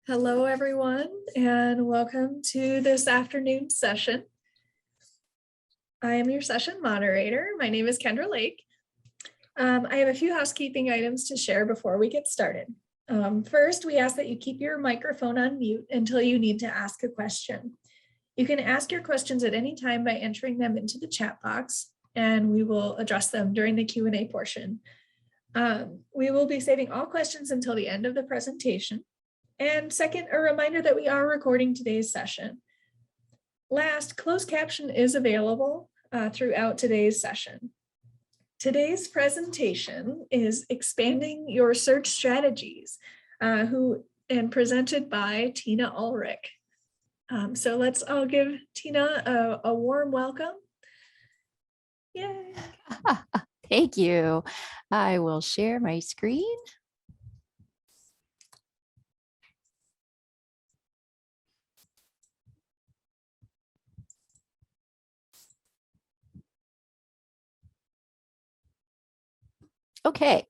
Hello, everyone, and welcome to this afternoon session. I am your session moderator. My name is Kendra Lake. I have a few housekeeping items to share before we get started. First, we ask that you keep your microphone on mute until you need to ask a question. You can ask your questions at any time by entering them into the chat box, and we will address them during the Q&A portion. We will be saving all questions until the end of the presentation. And second, a reminder that we are recording today's session. Last, closed caption is available throughout today's session. Today's presentation is Expanding Your Search Strategies, and presented by Tina Ulrich. So let's all give Tina a warm welcome. Yay. Thank you. I will share my screen. Okay.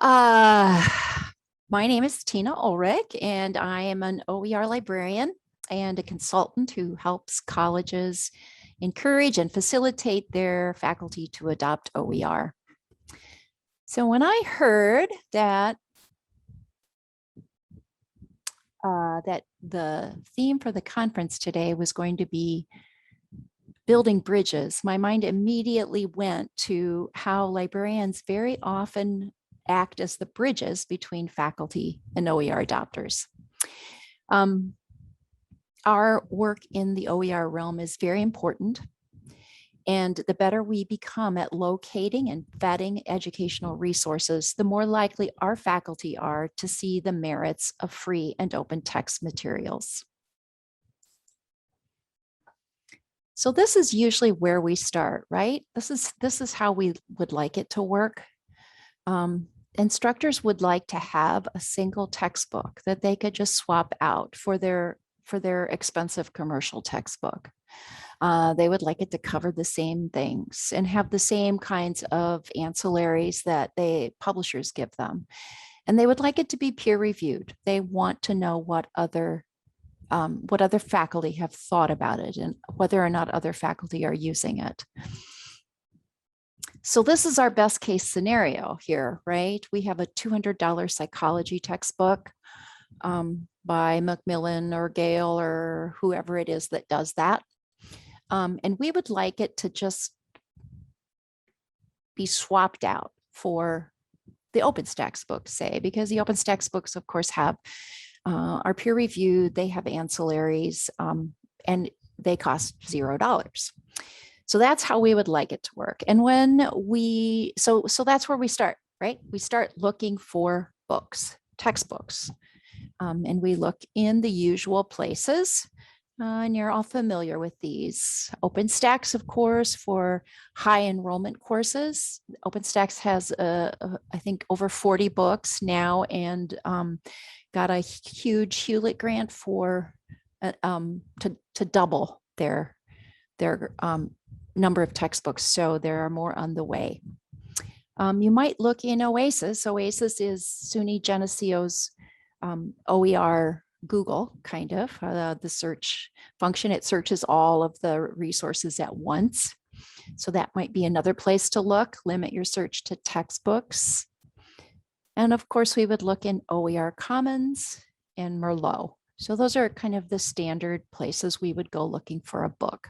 My name is Tina Ulrich, and I am an OER librarian and a consultant who helps colleges encourage and facilitate their faculty to adopt OER. So when I heard that the theme for the conference today was going to be building bridges, my mind immediately went to how librarians very often act as the bridges between faculty and OER adopters. Our work in the OER realm is very important, and the better we become at locating and vetting educational resources, the more likely our faculty are to see the merits of free and open text materials. So this is usually where we start, right? This is how we would like it to work. Instructors would like to have a single textbook that they could just swap out for their expensive commercial textbook. They would like it to cover the same things and have the same kinds of ancillaries that publishers give them. And they would like it to be peer reviewed. They want to know what other faculty have thought about it and whether or not other faculty are using it. So this is our best case scenario here, right? We have a $200 psychology textbook by Macmillan or Gale or whoever it is that does that. And we would like it to just be swapped out for the OpenStax books, say, because the OpenStax books, of course, are peer reviewed, they have ancillaries, and they cost $0. So that's how we would like it to work. And so that's where we start, right? We start looking for books, textbooks, and we look in the usual places. And you're all familiar with these. OpenStax, of course, for high enrollment courses. OpenStax has, I think, over 40 books now, and got a huge Hewlett grant for to double their number of textbooks. So there are more on the way. You might look in OASIS. OASIS is SUNY Geneseo's OER Google, kind of, the search function. It searches all of the resources at once. So that might be another place to look. Limit your search to textbooks. And of course, we would look in OER Commons and Merlot. So those are kind of the standard places we would go looking for a book.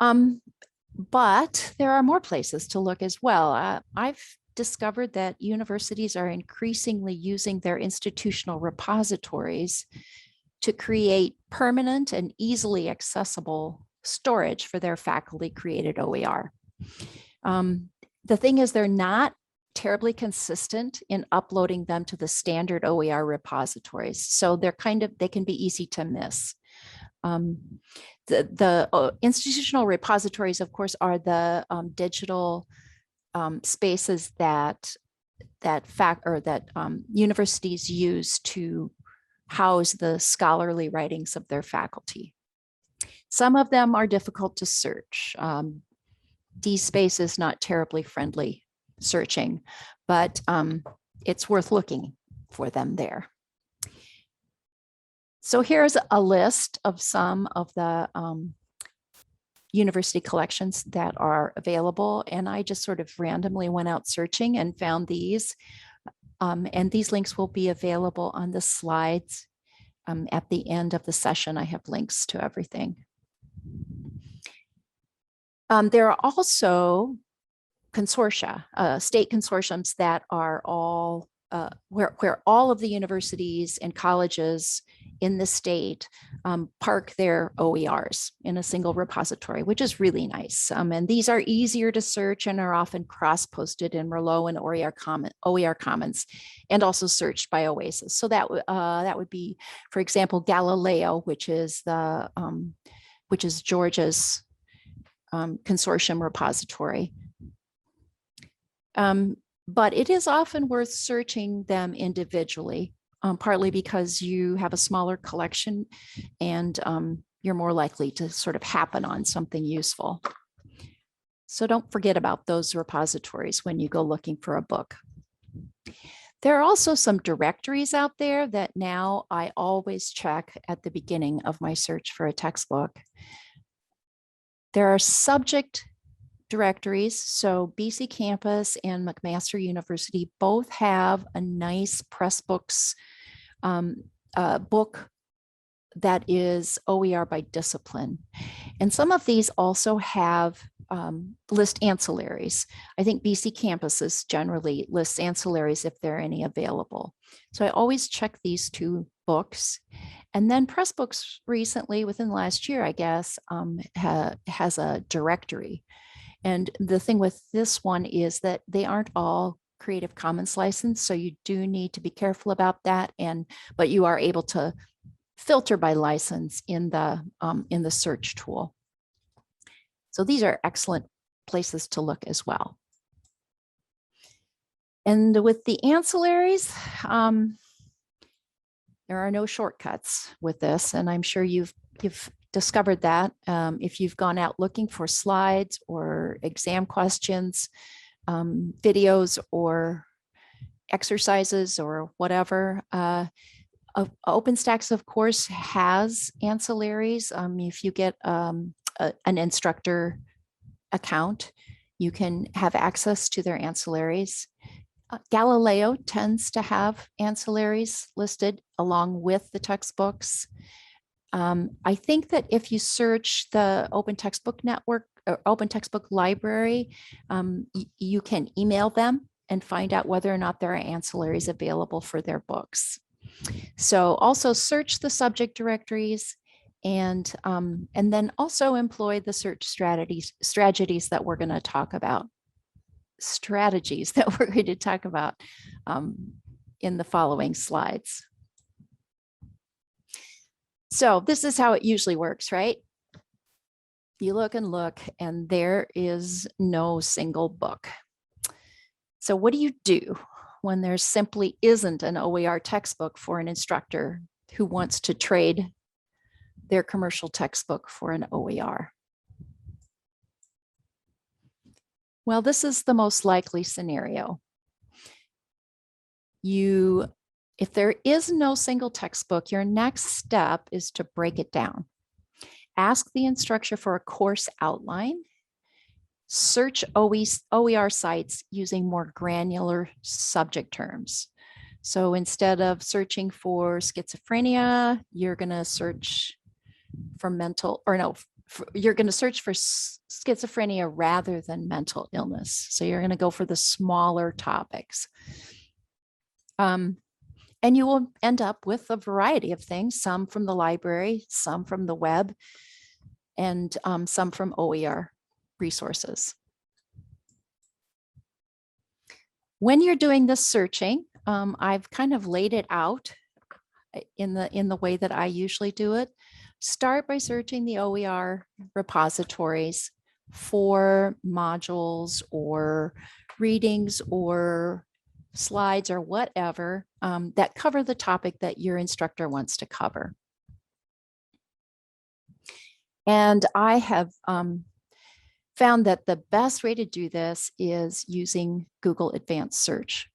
But there are more places to look as well. I've discovered that universities are increasingly using their institutional repositories to create permanent and easily accessible storage for their faculty created OER. The thing is, they're not terribly consistent in uploading them to the standard OER repositories. So they can be easy to miss. The institutional repositories, of course, are the digital spaces that universities use to house the scholarly writings of their faculty. Some of them are difficult to search. DSpace is not terribly friendly searching, but it's worth looking for them there. So here's a list of some of the university collections that are available. And I just sort of randomly went out searching and found these. And these links will be available on the slides at the end of the session. I have links to everything. There are also consortia, state consortiums that are all where all of the universities and colleges in the state park their OERs in a single repository, which is really nice. And these are easier to search and are often cross-posted in Merlot and OER Commons, and also searched by OASIS. So that would be, for example, Galileo, which is Georgia's consortium repository. But it is often worth searching them individually, partly because you have a smaller collection and you're more likely to sort of happen on something useful. So don't forget about those repositories when you go looking for a book. There are also some directories out there that now I always check at the beginning of my search for a textbook. There are subject directories. So BC Campus and McMaster University both have a nice Pressbooks book that is OER by discipline. And some of these also have list ancillaries. I think BC Campuses generally lists ancillaries if there are any available. So I always check these two books. And then Pressbooks recently, within the last year, I guess, has a directory. And the thing with this one is that they aren't all Creative Commons licensed, so you do need to be careful about that. But you are able to filter by license in the search tool. So these are excellent places to look as well. And with the ancillaries, there are no shortcuts with this, and I'm sure you've discovered that if you've gone out looking for slides or exam questions, videos or exercises or whatever. OpenStax, of course, has ancillaries. If you get an instructor account, you can have access to their ancillaries. Galileo tends to have ancillaries listed along with the textbooks. I think that if you search the Open Textbook Network or Open Textbook Library, you can email them and find out whether or not there are ancillaries available for their books. So also search the subject directories and then also employ the search strategies that we're going to talk about. In the following slides. So this is how it usually works, right? You look and look, and there is no single book. So what do you do when there simply isn't an OER textbook for an instructor who wants to trade their commercial textbook for an OER? Well, this is the most likely scenario. If there is no single textbook, your next step is to break it down. Ask the instructor for a course outline. Search OER sites using more granular subject terms. So instead of searching for schizophrenia, you're going to search for you're going to search for schizophrenia rather than mental illness. So you're going to go for the smaller topics. And you will end up with a variety of things, some from the library, some from the web, and some from OER resources. When you're doing this searching, I've kind of laid it out in the way that I usually do it. Start by searching the OER repositories for modules or readings or slides or whatever that cover the topic that your instructor wants to cover. And I have found that the best way to do this is using Google Advanced Search.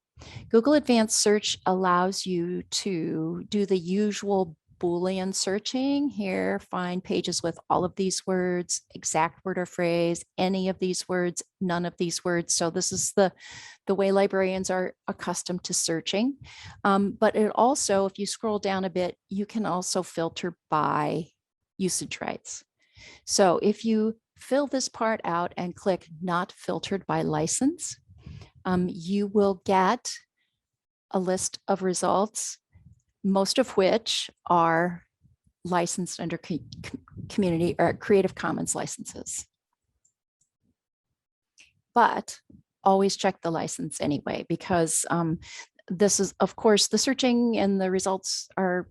Google Advanced Search allows you to do the usual Boolean searching here, find pages with all of these words, exact word or phrase, any of these words, none of these words. So this is the way librarians are accustomed to searching. But it also, if you scroll down a bit, you can also filter by usage rights. So if you fill this part out and click not filtered by license, you will get a list of results, most of which are licensed under community or Creative Commons licenses. But always check the license anyway, because this is, of course, the searching and the results are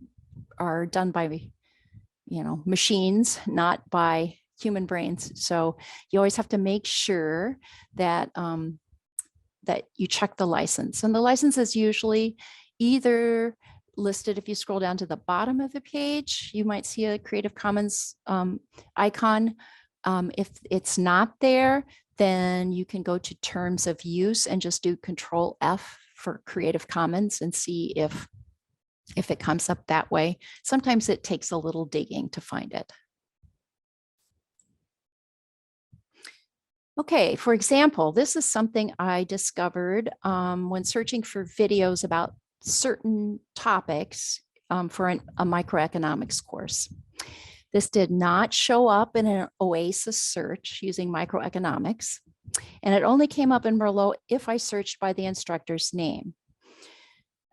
done by, machines, not by human brains. So you always have to make sure that that you check the license. And the license is usually either listed, if you scroll down to the bottom of the page, you might see a Creative Commons icon. If it's not there, then you can go to Terms of Use and just do Control F for Creative Commons and see if it comes up that way. Sometimes it takes a little digging to find it. Okay, for example, this is something I discovered when searching for videos about certain topics for a microeconomics course. This did not show up in an OASIS search using microeconomics, and it only came up in Merlot if I searched by the instructor's name.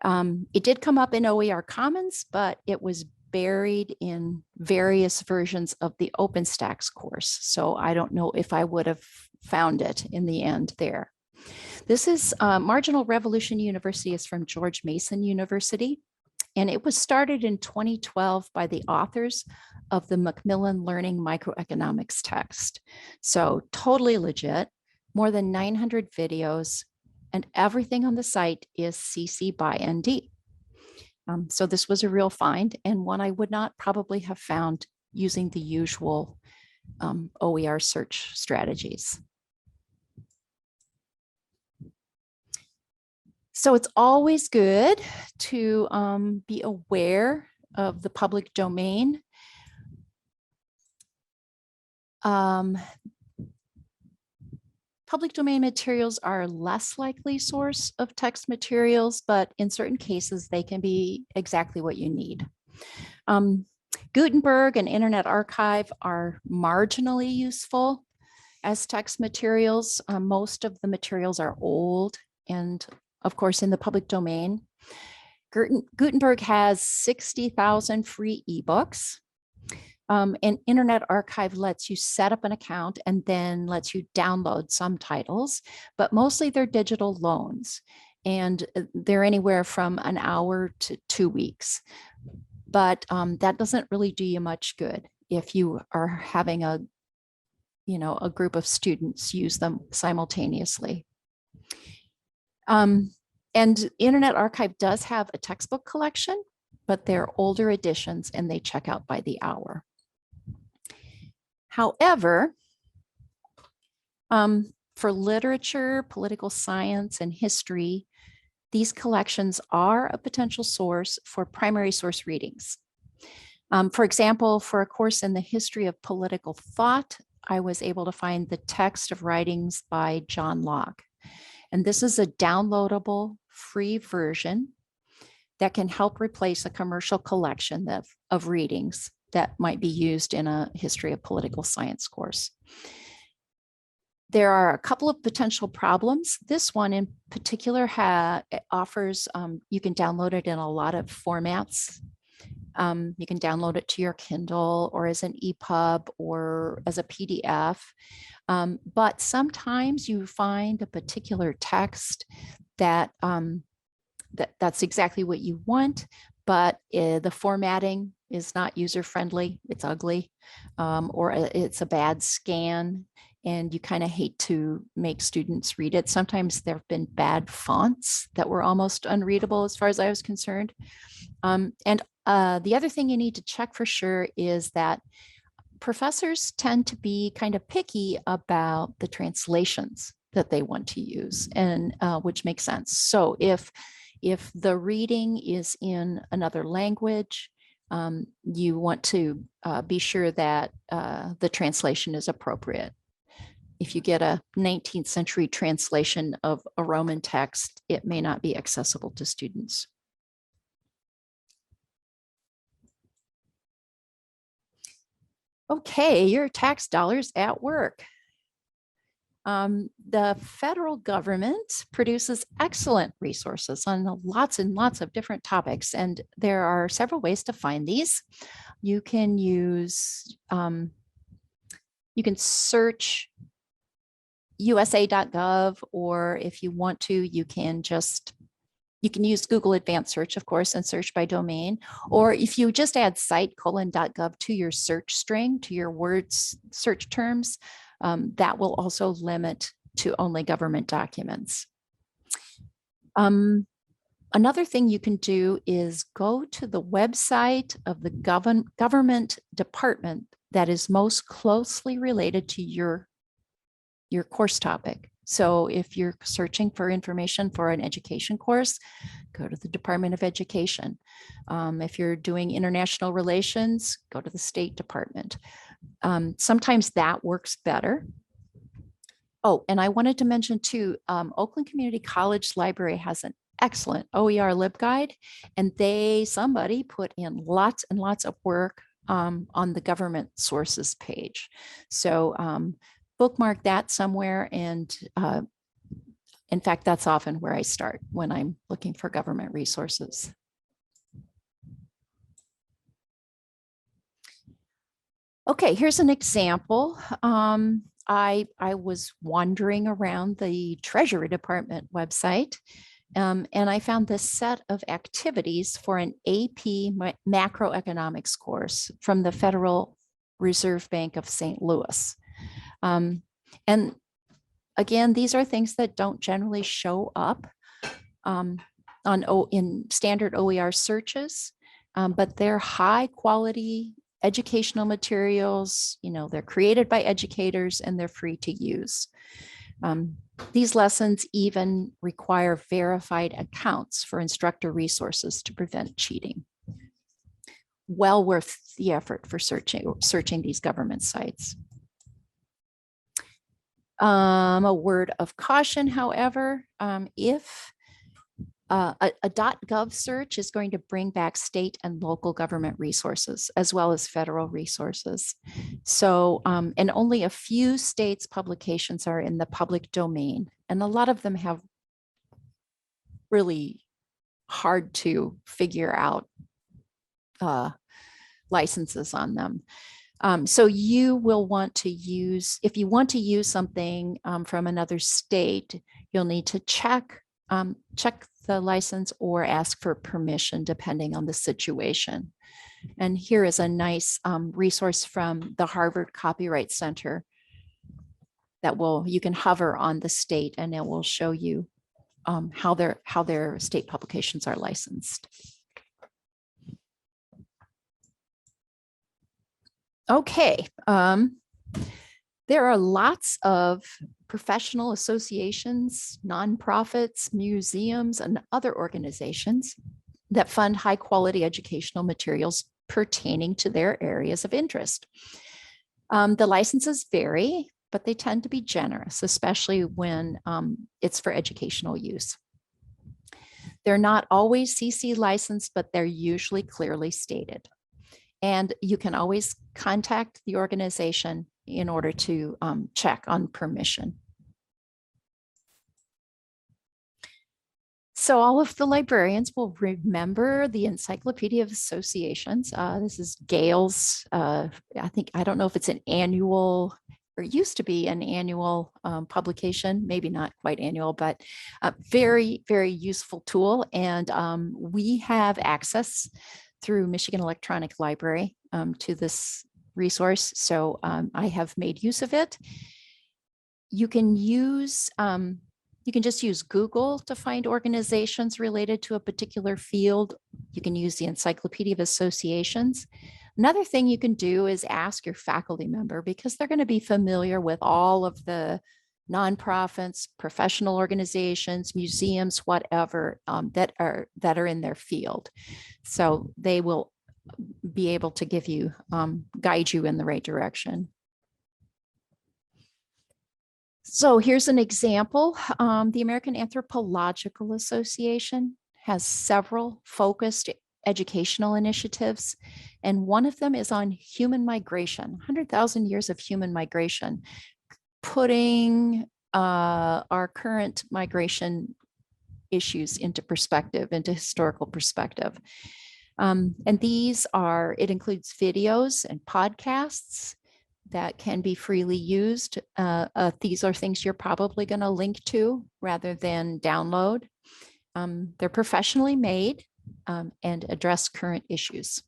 It did come up in OER Commons, but it was buried in various versions of the OpenStax course. So I don't know if I would have found it in the end there. This is Marginal Revolution University is from George Mason University, and it was started in 2012 by the authors of the Macmillan Learning Microeconomics text. So totally legit, more than 900 videos, and everything on the site is CC by ND. So this was a real find, and one I would not probably have found using the usual OER search strategies. So it's always good to be aware of the public domain. Public domain materials are a less likely source of text materials, but in certain cases, they can be exactly what you need. Gutenberg and Internet Archive are marginally useful as text materials. Most of the materials are old and, of course, in the public domain. Gutenberg has 60,000 free ebooks. And Internet Archive lets you set up an account and then lets you download some titles, but mostly they're digital loans, and they're anywhere from an hour to 2 weeks. But that doesn't really do you much good if you are having a group of students use them simultaneously. And Internet Archive does have a textbook collection, but they're older editions and they check out by the hour. However, for literature, political science, and history, these collections are a potential source for primary source readings. For example, for a course in the history of political thought, I was able to find the text of writings by John Locke. And this is a downloadable free version that can help replace a commercial collection of readings that might be used in a history of political science course. There are a couple of potential problems. This one in particular offers, you can download it in a lot of formats. You can download it to your Kindle or as an EPUB or as a PDF. But sometimes you find a particular text that that's exactly what you want, but the formatting is not user-friendly, it's ugly, or it's a bad scan, and you kind of hate to make students read it. Sometimes there have been bad fonts that were almost unreadable as far as I was concerned. And the other thing you need to check for sure is that professors tend to be kind of picky about the translations that they want to use, and which makes sense. So if the reading is in another language, you want to be sure that the translation is appropriate. If you get a 19th century translation of a Roman text, it may not be accessible to students. Okay, your tax dollars at work. The federal government produces excellent resources on lots and lots of different topics, and there are several ways to find these. You can use, you can search USA.gov, or if you want to, you can use Google Advanced Search, of course, and search by domain. Or if you just add site:/.gov to your search string, to your words search terms, that will also limit to only government documents. Another thing you can do is go to the website of the government department that is most closely related to your course topic. So if you're searching for information for an education course, go to the Department of Education. If you're doing international relations, go to the State Department. Sometimes that works better. Oh, and I wanted to mention too, Oakland Community College Library has an excellent OER LibGuide, and somebody put in lots and lots of work on the government sources page. So bookmark that somewhere. And in fact, that's often where I start when I'm looking for government resources. Okay, here's an example. I was wandering around the Treasury Department website, and I found this set of activities for an AP macroeconomics course from the Federal Reserve Bank of St. Louis. And again, these are things that don't generally show up in standard OER searches, but they're high quality educational materials. They're created by educators and they're free to use. These lessons even require verified accounts for instructor resources to prevent cheating. Well worth the effort for searching these government sites. A word of caution, however, if a .gov search is going to bring back state and local government resources as well as federal resources. So, and only a few states' publications are in the public domain, and a lot of them have really hard to figure out licenses on them. So you will want to use, if you want to use something from another state, you'll need to check the license or ask for permission depending on the situation. And here is a nice resource from the Harvard Copyright Center that you can hover on the state and it will show you how their state publications are licensed. Okay, there are lots of professional associations, nonprofits, museums, and other organizations that fund high quality educational materials pertaining to their areas of interest. The licenses vary, but they tend to be generous, especially when it's for educational use. They're not always CC licensed, but they're usually clearly stated. And you can always contact the organization in order to check on permission. So all of the librarians will remember the Encyclopedia of Associations. This is Gale's, I don't know if it's an annual, or it used to be an annual publication, maybe not quite annual, but a very, very useful tool. And we have access through Michigan Electronic Library to this resource. So I have made use of it. You can just use Google to find organizations related to a particular field. You can use the Encyclopedia of Associations. Another thing you can do is ask your faculty member, because they're going to be familiar with all of the nonprofits, professional organizations, museums, whatever, that are in their field. So they will be able to give you, guide you in the right direction. So here's an example. The American Anthropological Association has several focused educational initiatives, and one of them is on human migration, 100,000 years of human migration, putting our current migration issues into perspective, into historical perspective. And it includes videos and podcasts that can be freely used. These are things you're probably going to link to rather than download. They're professionally made and address current issues.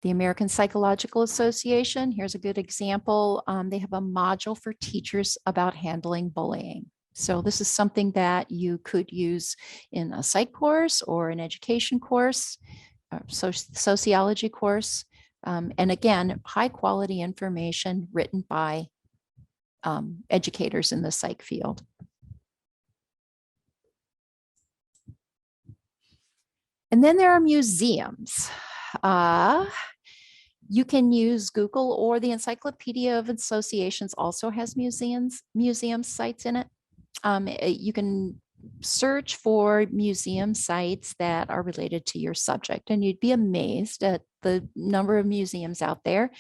The American Psychological Association, here's a good example. They have a module for teachers about handling bullying. So this is something that you could use in a psych course or an education course, sociology course. And again, high quality information written by educators in the psych field. And then there are museums. You can use Google, or the Encyclopedia of Associations also has museum sites in it. You can search for museum sites that are related to your subject, and you'd be amazed at the number of museums out there.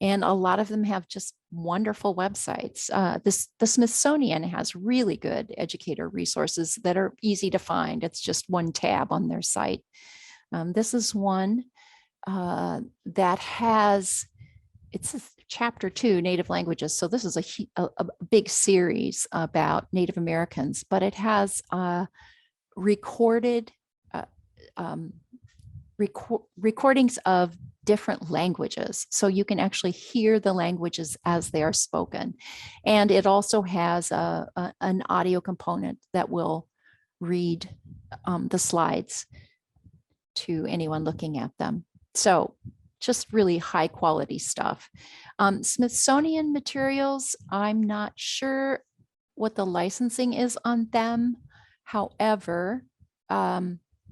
And a lot of them have just wonderful websites. The Smithsonian has really good educator resources that are easy to find. It's just one tab on their site. This is one that has, it's chapter 2, Native languages. So this is a big series about Native Americans, but it has recorded recordings of different languages. So you can actually hear the languages as they are spoken. And it also has an audio component that will read the slides to anyone looking at them. So just really high quality stuff. Smithsonian materials, I'm not sure what the licensing is on them. However,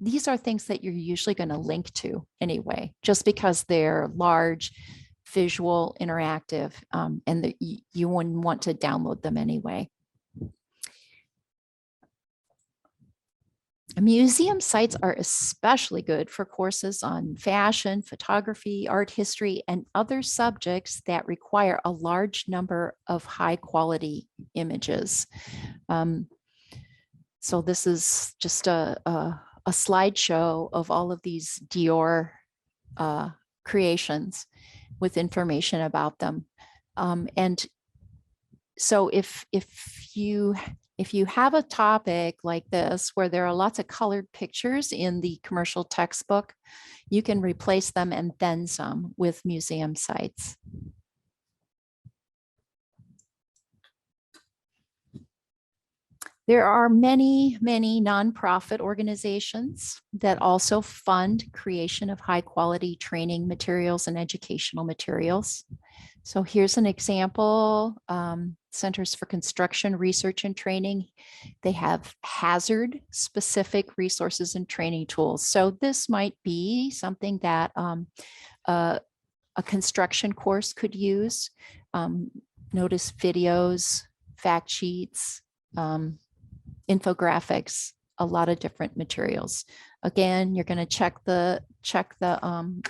these are things that you're usually going to link to anyway, just because they're large, visual, interactive, and you wouldn't want to download them anyway. Museum sites are especially good for courses on fashion, photography, art history, and other subjects that require a large number of high quality images. So this is just a slideshow of all of these Dior creations with information about them. And so if you have a topic like this where there are lots of colored pictures in the commercial textbook, you can replace them and then some with museum sites. There are many, many nonprofit organizations that also fund creation of high quality training materials and educational materials. So here's an example, Centers for Construction Research and Training. They have hazard specific resources and training tools. So this might be something that a construction course could use. Notice videos, fact sheets, infographics, a lot of different materials. Again, you're going to check the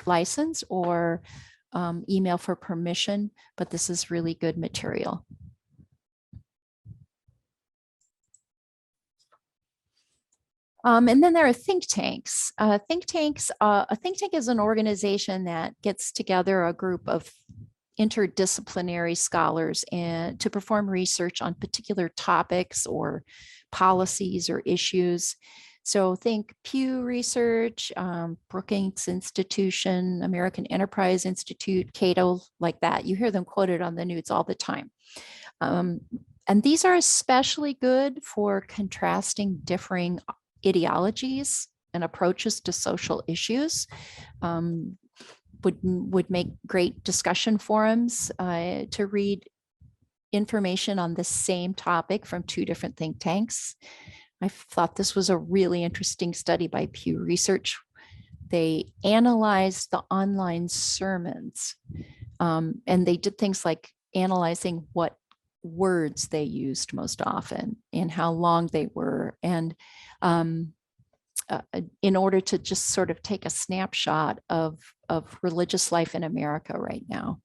license or email for permission, but this is really good material. And then there are think tanks. A think tank is an organization that gets together a group of interdisciplinary scholars and to perform research on particular topics or policies or issues. So think Pew Research, Brookings Institution, American Enterprise Institute, Cato, like that. You hear them quoted on the news all the time. And these are especially good for contrasting differing ideologies and approaches to social issues. Would make great discussion forums to read information on the same topic from two different think tanks. I thought this was a really interesting study by Pew Research. They analyzed the online sermons, and they did things like analyzing what words they used most often and how long they were. And in order to just sort of take a snapshot of religious life in America right now.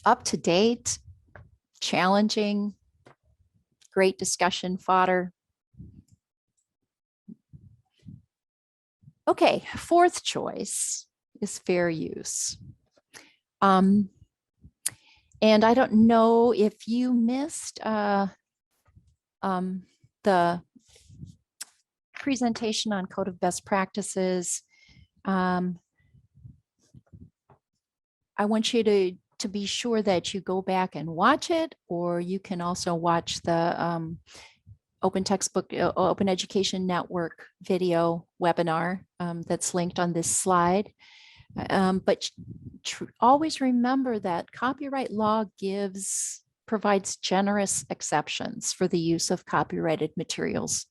Up to date, challenging, great discussion fodder. Okay, fourth choice is fair use. And I don't know if you missed the presentation on Code of Best Practices. I want you to be sure that you go back and watch it, or you can also watch the Open Textbook, Open Education Network video webinar that's linked on this slide. But always remember that copyright law provides generous exceptions for the use of copyrighted materials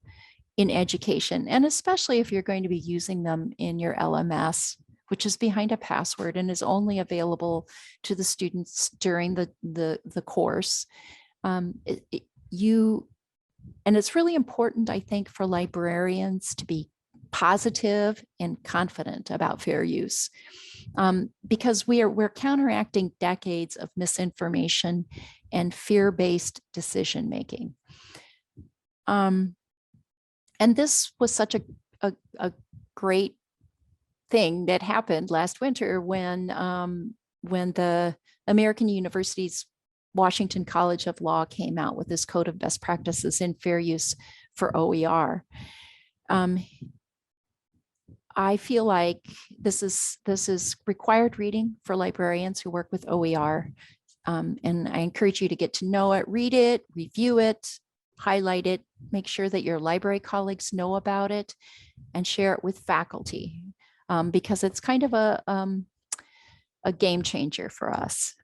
in education, and especially if you're going to be using them in your LMS, which is behind a password and is only available to the students during the course. And it's really important, I think, for librarians to be positive and confident about fair use, because we're counteracting decades of misinformation and fear-based decision making. And this was such a great thing that happened last winter when the American University's Washington College of Law came out with this Code of Best Practices in Fair Use for OER. I feel like this is required reading for librarians who work with OER. And I encourage you to get to know it, read it, review it, highlight it, make sure that your library colleagues know about it, and share it with faculty, because it's kind of a game changer for us.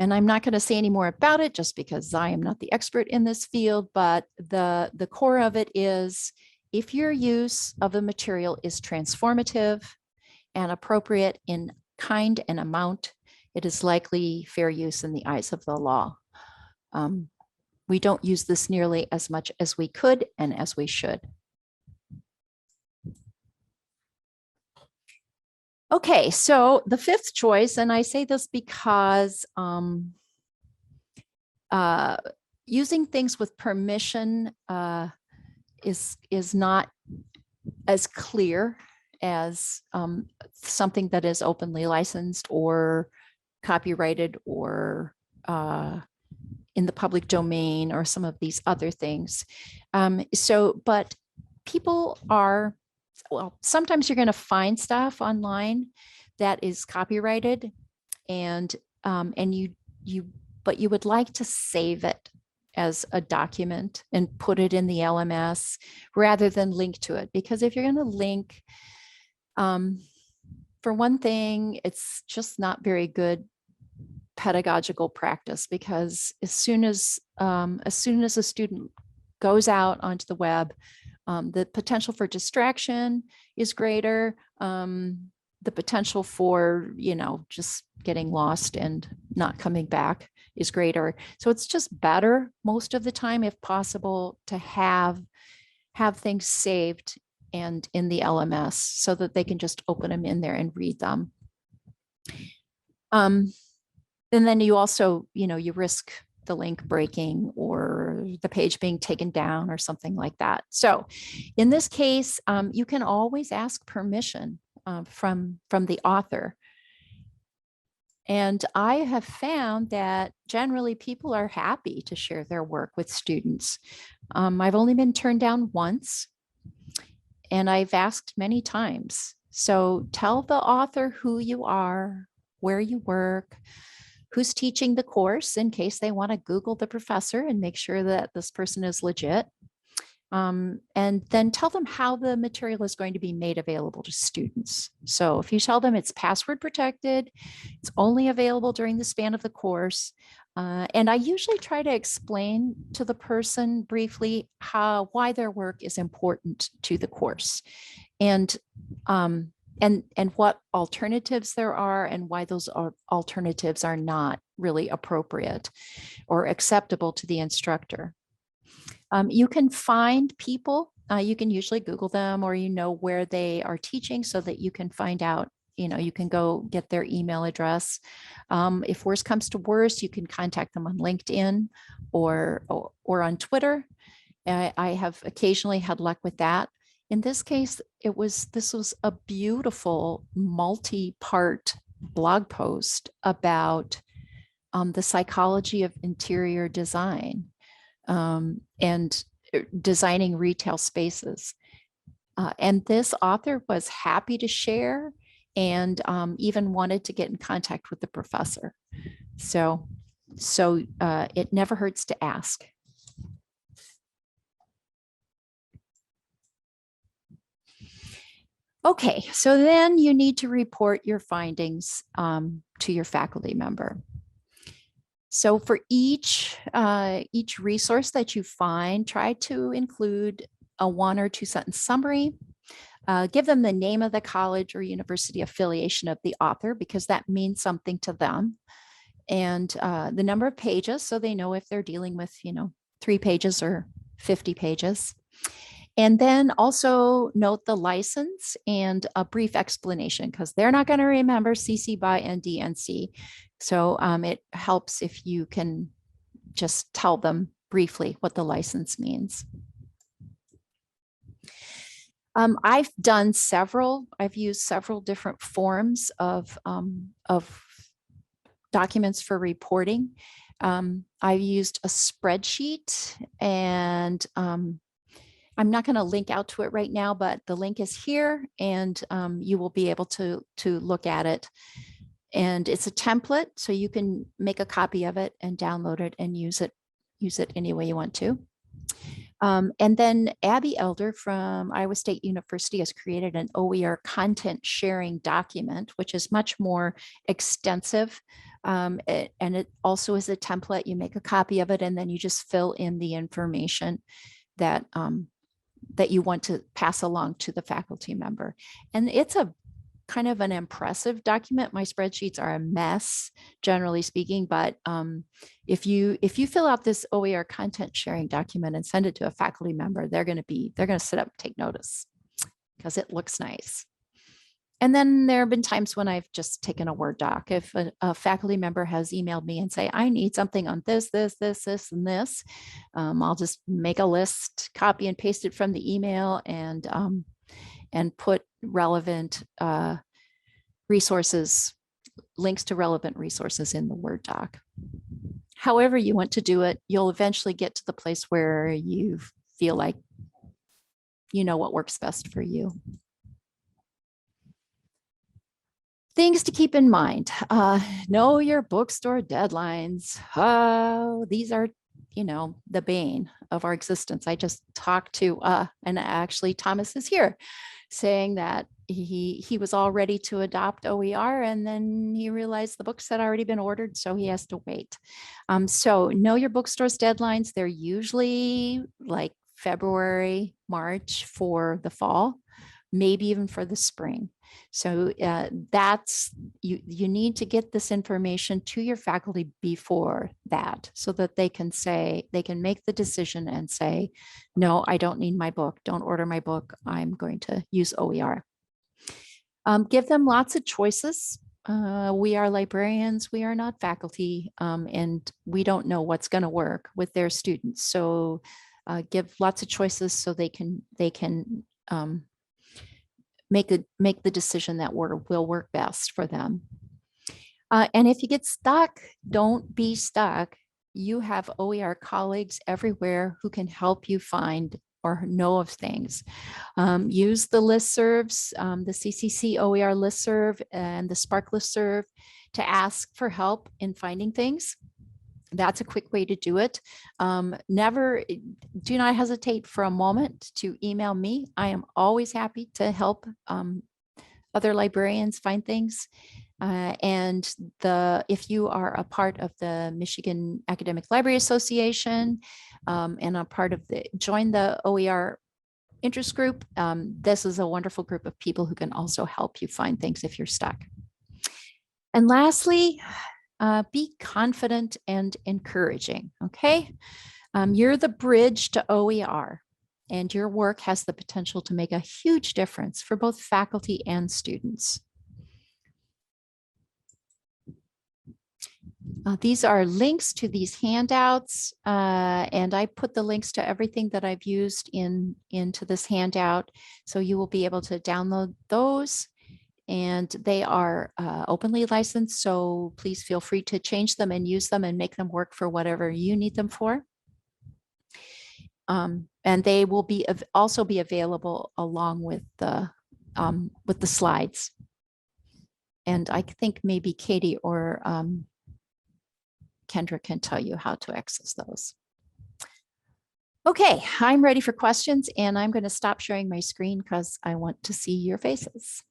And I'm not going to say any more about it just because I am not the expert in this field, but the core of it is, if your use of a material is transformative and appropriate in kind and amount, it is likely fair use in the eyes of the law. We don't use this nearly as much as we could and as we should. Okay, so the fifth choice, and I say this because using things with permission is not as clear as something that is openly licensed or copyrighted or in the public domain or some of these other things. But people are, well, sometimes you're going to find stuff online that is copyrighted, and you would like to save it as a document and put it in the LMS rather than link to it. Because if you're going to link, for one thing, it's just not very good pedagogical practice, because as soon as a student goes out onto the web, the potential for distraction is greater. The potential for, just getting lost and not coming back is greater. So it's just better most of the time, if possible, to have things saved and in the LMS so that they can just open them in there and read them. And then you also, you risk the link breaking or the page being taken down or something like that. So in this case, you can always ask permission from the author. And I have found that generally people are happy to share their work with students. I've only been turned down once, and I've asked many times. So tell the author who you are, where you work, who's teaching the course, in case they want to Google the professor and make sure that this person is legit. and then tell them how the material is going to be made available to students. So if you tell them it's password protected, it's only available during the span of the course. And I usually try to explain to the person briefly why their work is important to the course, and what alternatives there are, and why those alternatives are not really appropriate or acceptable to the instructor. You can find people, you can usually Google them, or where they are teaching, so that you can find out, you can go get their email address. If worse comes to worse, you can contact them on LinkedIn or on Twitter. I have occasionally had luck with that. In this case, this was a beautiful multi-part blog post about the psychology of interior design, and designing retail spaces. And this author was happy to share, and even wanted to get in contact with the professor. So it never hurts to ask. Okay, so then you need to report your findings to your faculty member. So for each resource that you find, try to include a 1 or 2 sentence summary. Give them the name of the college or university affiliation of the author, because that means something to them, and the number of pages, so they know if they're dealing with 3 pages or 50 pages. And then also note the license and a brief explanation, because they're not going to remember CC BY ND NC. So it helps if you can just tell them briefly what the license means. I've used several different forms of documents for reporting. I've used a spreadsheet, and I'm not going to link out to it right now, but the link is here, and you will be able to look at it. And it's a template, so you can make a copy of it and download it and use it any way you want to. And then Abby Elder from Iowa State University has created an OER content sharing document, which is much more extensive. And it also is a template. You make a copy of it, and then you just fill in the information that you want to pass along to the faculty member. And it's a kind of an impressive document. My spreadsheets are a mess, generally speaking, but if you fill out this OER content sharing document and send it to a faculty member, they're going to sit up and take notice, because it looks nice. And then there have been times when I've just taken a Word doc. If a faculty member has emailed me and say, I need something on this, and this, I'll just make a list, copy and paste it from the email, and put relevant resources, links to relevant resources in the Word doc. However you want to do it, you'll eventually get to the place where you feel like you know what works best for you. Things to keep in mind. Know your bookstore deadlines. These are, the bane of our existence. I just talked to, and actually Thomas is here, saying that he was all ready to adopt OER, and then he realized the books had already been ordered, so he has to wait. So know your bookstore's deadlines. They're usually like February, March for the fall, maybe even for the spring. So you need to get this information to your faculty before that, so that they can make the decision and say, no, I don't need my book. Don't order my book. I'm going to use OER. Give them lots of choices. We are librarians, we are not faculty, and we don't know what's going to work with their students. So give lots of choices so they can make the decision that will work best for them. And if you get stuck, don't be stuck. You have OER colleagues everywhere who can help you find or know of things. Use the listservs, the CCC OER listserv and the Spark listserv, to ask for help in finding things. That's a quick way to do it. Do not hesitate for a moment to email me. I am always happy to help other librarians find things. And if you are a part of the Michigan Academic Library Association and a part of join the OER interest group, this is a wonderful group of people who can also help you find things if you're stuck. And lastly, be confident and encouraging, okay? You're the bridge to OER, and your work has the potential to make a huge difference for both faculty and students. These are links to these handouts, and I put the links to everything that I've used into this handout, so you will be able to download those. And they are openly licensed, so please feel free to change them and use them and make them work for whatever you need them for. And they will also be available along with the slides. And I think maybe Katie or Kendra can tell you how to access those. Okay, I'm ready for questions, and I'm going to stop sharing my screen because I want to see your faces.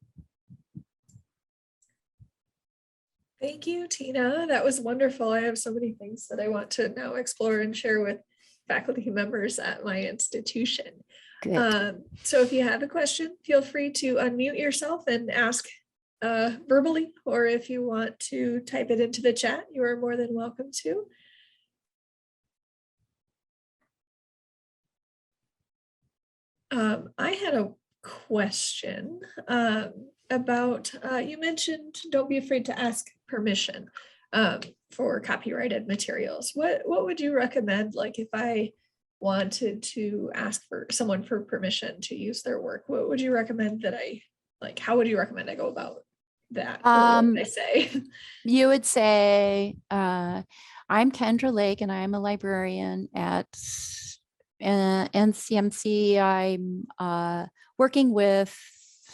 Thank you, Tina. That was wonderful. I have so many things that I want to now explore and share with faculty members at my institution. Good. So if you have a question, feel free to unmute yourself and ask verbally, or if you want to type it into the chat, you are more than welcome to. I had a question about, you mentioned don't be afraid to ask permission for copyrighted materials. What would you recommend, like if I wanted to ask for someone for permission to use their work, what would you recommend that how would you recommend I go about that? What would I say? You would say, I'm Kendra Lake and I'm a librarian at NCMC. I'm working with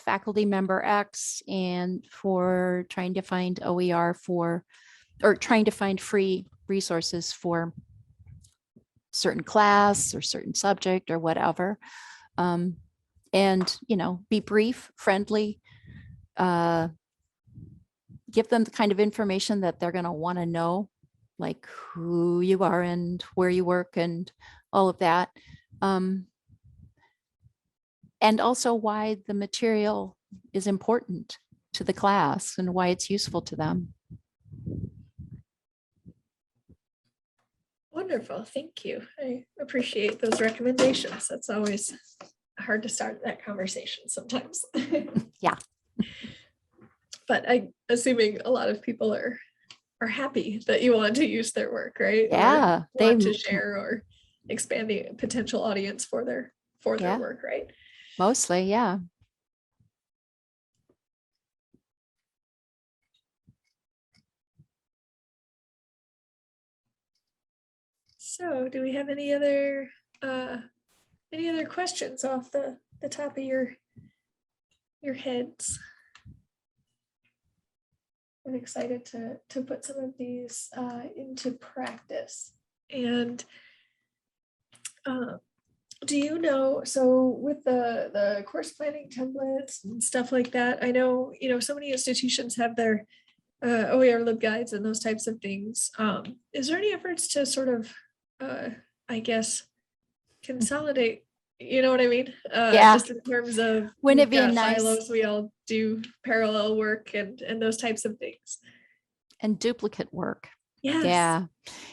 faculty member X and for trying to find OER or trying to find free resources for certain class or certain subject or whatever. And, be brief, friendly, give them the kind of information that they're going to want to know, like who you are and where you work and all of that. And also why the material is important to the class and why it's useful to them. Wonderful, thank you. I appreciate those recommendations. That's always hard to start that conversation sometimes. Yeah. But I'm assuming a lot of people are happy that you want to use their work, right? Yeah. Or want to share or expand the potential audience for their work, right? Mostly, yeah. So do we have any other questions off the top of your heads? I'm excited to put some of these into practice. And do you know, so with the course planning templates and stuff like that, I know, so many institutions have their OER LibGuides and those types of things. Is there any efforts to sort of, I guess, consolidate, you know what I mean? Yeah. Just in terms of Wouldn't it be nice? Silos, we all do parallel work and those types of things. And duplicate work. Yes.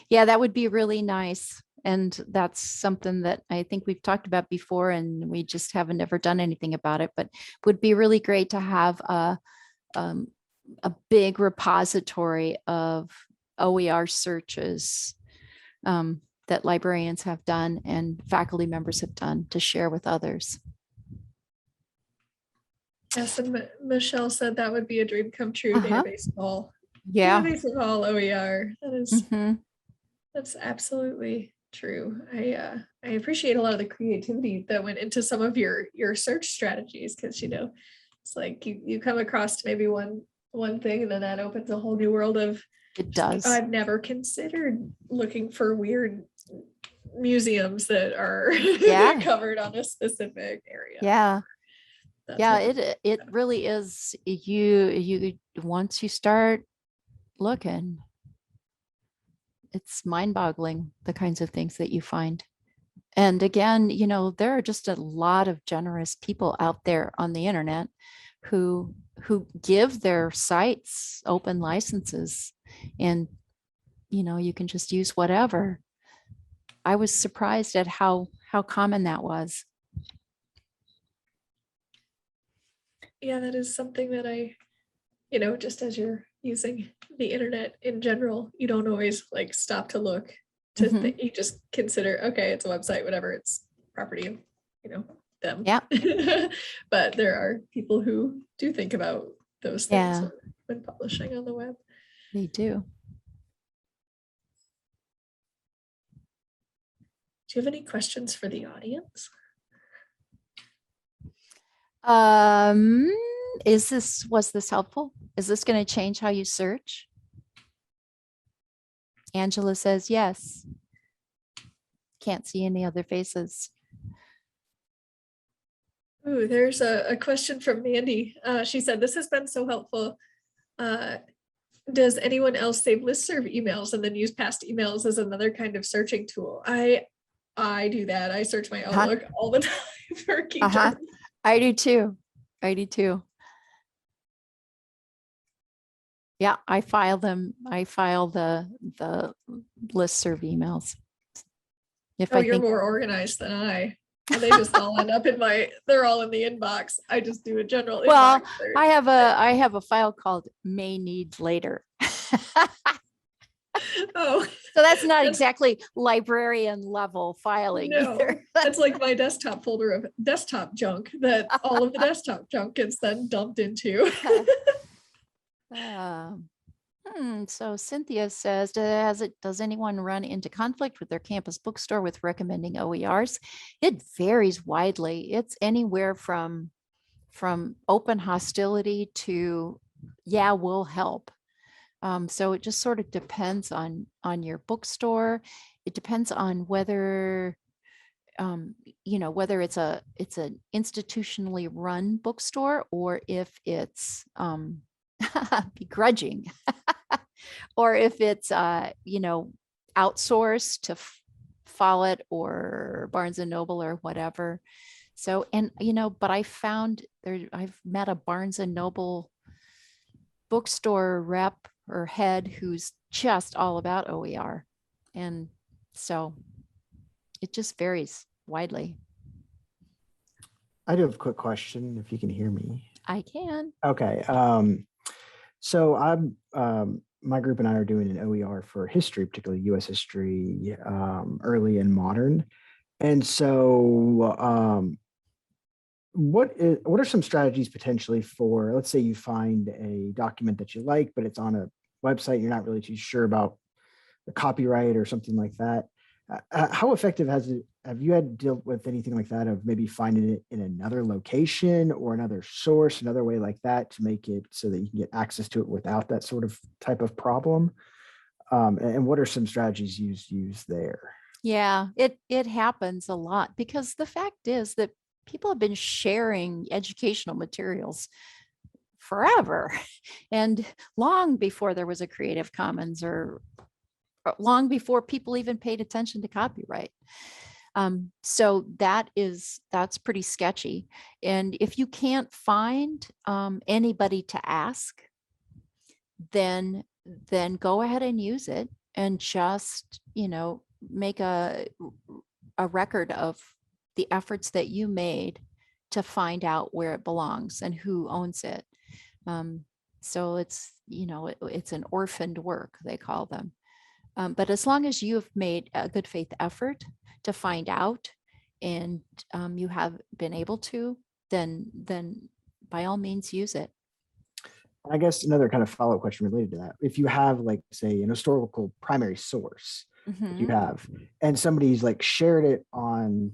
Yeah, that would be really nice. And that's something that I think we've talked about before, and we just haven't ever done anything about it, but would be really great to have a big repository of OER searches that librarians have done and faculty members have done to share with others. Yes, and Michelle said that would be a dream come true. Database of all. Yeah. Database of all OER. That is, that's absolutely true. I appreciate a lot of the creativity that went into some of your search strategies, because it's like you come across maybe one thing and then that opens a whole new world of It does. I've never considered looking for weird museums that are Yeah. covered on a specific area. Yeah. That's Yeah, what- it really is. You once you start looking, it's mind-boggling the kinds of things that you find. And again, there are just a lot of generous people out there on the internet who give their sites open licenses, and you can just use whatever. I was surprised at how common that was. Yeah, that is something that just as you're using the internet in general, you don't always like stop to look to Mhm. think. You just consider, okay, it's a website, whatever, it's property of, them. Yeah. But there are people who do think about those things Yeah. when publishing on the web. They do. Do you have any questions for the audience? Was this helpful? Is this going to change how you search? Angela says yes. Can't see any other faces. Ooh, there's a question from Mandy. She said, this has been so helpful. Does anyone else save listserv emails and then use past emails as another kind of searching tool? I do that. I search my Outlook all the time for key terms. I do too. Yeah, I file them. I file the listserv emails. You're more organized than I. They just all end up they're all in the inbox. I just do a general well, inbox search. I have a file called may need later. Oh, so that's not exactly librarian level filing either. That's like my desktop folder of desktop junk that all of the desktop junk gets then dumped into. So Cynthia says, does anyone run into conflict with their campus bookstore with recommending OERs? It varies widely. It's anywhere from open hostility to, yeah, we'll help. So it just sort of depends on your bookstore. It depends on whether whether it's an institutionally run bookstore or if it's begrudging or if it's outsourced to Follett or Barnes and Noble or whatever. So, and but I've met a Barnes and Noble bookstore rep or head who's just all about OER. And so it just varies widely. I do have a quick question, if you can hear me. I can. Okay. So my group and I are doing an OER for history, particularly US history, early and modern. And so what are some strategies potentially for, let's say you find a document that you like, but it's on a website, you're not really too sure about the copyright or something like that. How effective have you had to deal with anything like that, of maybe finding it in another location or another source, another way like that, to make it so that you can get access to it without that sort of type of problem? And what are some strategies used there? Yeah, it happens a lot, because the fact is that people have been sharing educational materials forever, and long before there was a Creative Commons, or long before people even paid attention to copyright. So that's pretty sketchy. And if you can't find anybody to ask, then go ahead and use it, and just, make a record of the efforts that you made to find out where it belongs and who owns it. So it's, it's an orphaned work, they call them. But as long as you have made a good faith effort to find out, and you have been able to, then by all means use it. I guess another kind of follow-up question related to that: if you have, like, say, an historical primary source that you have, and somebody's like shared it on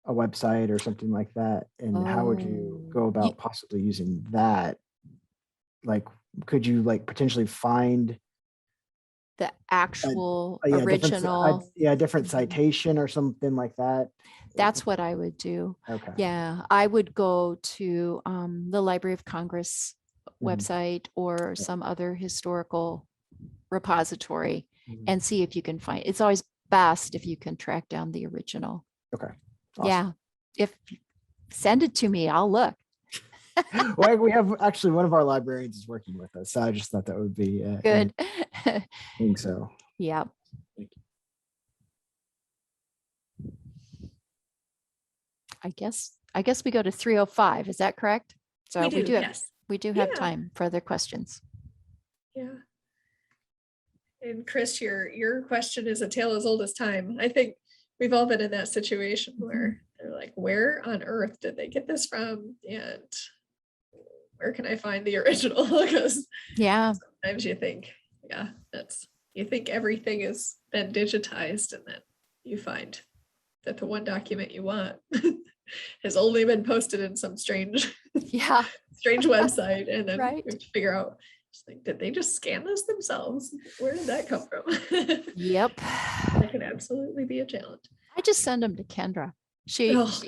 a website or something like that, and how would you go about possibly using that? Like, could you like potentially find the actual Yeah, original. different Mhm. citation or something like that. That's what I would do. Okay. Yeah, I would go to the Library of Congress Mhm. website or Yep. some other historical repository Mhm. and see if you can find. It's always best if you can track down the original. Okay. Awesome. Yeah, if send it to me, I'll look. Well, we have actually one of our librarians is working with us, so I just thought that would be Good. I think so. Yeah. Thank you. I guess we go to 3:05. Is that correct? So We do, have yes. we do have Yeah. time for other questions. Yeah. And Chris, your question is a tale as old as time. I think we've all been in that situation where they're like, where on earth did they get this from? And where can I find the original? Because Yeah. sometimes you think, you think everything has been digitized, and then you find that the one document you want has only been posted in some strange Yeah. website, and then Right. you have to figure out, like, did they just scan this themselves? Where did that come from? Yep. That can absolutely be a challenge. I just send them to Kendra. Oh.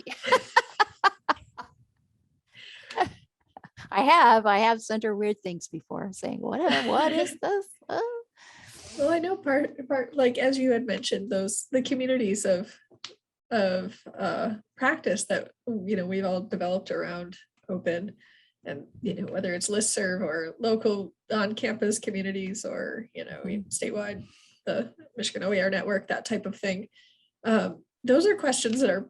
I have sent her weird things before, saying, what is this? Well, I know part like, as you had mentioned, the communities of practice that we've all developed around open, and whether it's listserv or local on-campus communities, or statewide, the Michigan OER network, that type of thing. Those are questions that are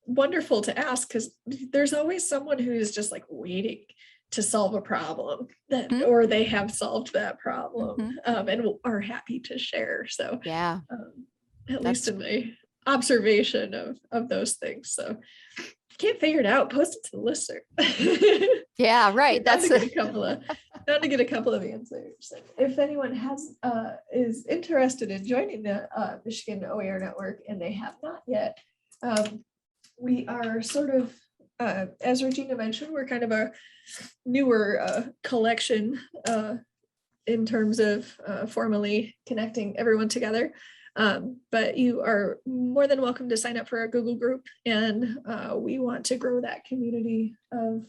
wonderful to ask, because there's always someone who is just like waiting to solve a problem that, or they have solved that problem, and are happy to share. So yeah, at least in my observation of those things. So if you can't figure it out, post it to the listserv. Yeah, right. That's to get a couple of answers. If anyone is interested in joining the Michigan OER network and they have not yet, we are sort of, as Regina mentioned, we're kind of a newer collection in terms of formally connecting everyone together. But you are more than welcome to sign up for our Google group, and we want to grow that community of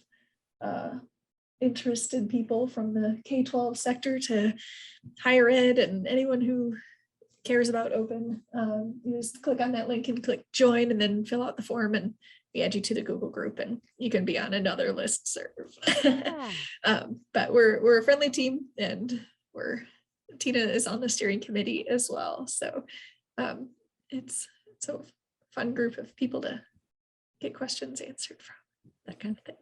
interested people from the K-12 sector to higher ed, and anyone who cares about open. You just click on that link and click join, and then fill out the form, and we add you to the Google group, and you can be on another listserv. But we're a friendly team, and Tina is on the steering committee as well. So it's a fun group of people to get questions answered from, that kind of thing.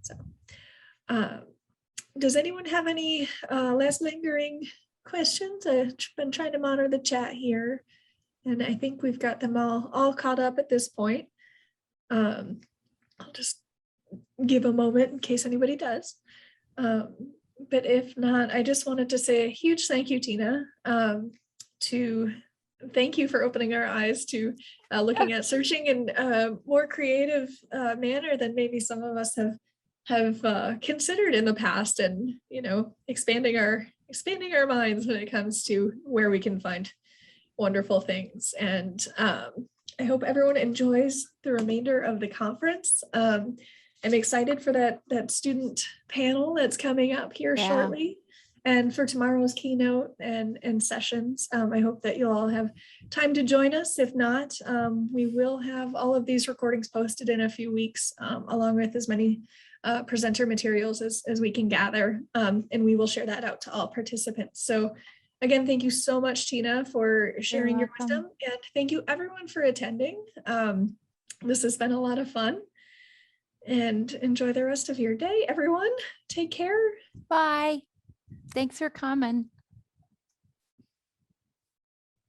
So does anyone have any last lingering questions? I've been trying to monitor the chat here, and I think we've got them all caught up at this point. I'll just give a moment in case anybody does. But if not, I just wanted to say a huge thank you, Tina, to thank you for opening our eyes to looking at searching in a more creative manner than maybe some of us have considered in the past, and expanding our minds when it comes to where we can find wonderful things. And I hope everyone enjoys the remainder of the conference. I'm excited for that student panel that's coming up here shortly, and for tomorrow's keynote and sessions. I hope that you'll all have time to join us. If not, we will have all of these recordings posted in a few weeks, along with as many presenter materials as we can gather, and we will share that out to all participants. So again, thank you so much, Tina, for sharing your wisdom, and thank you everyone for attending. This has been a lot of fun, and enjoy the rest of your day, everyone. Take care. Bye. Thanks for coming.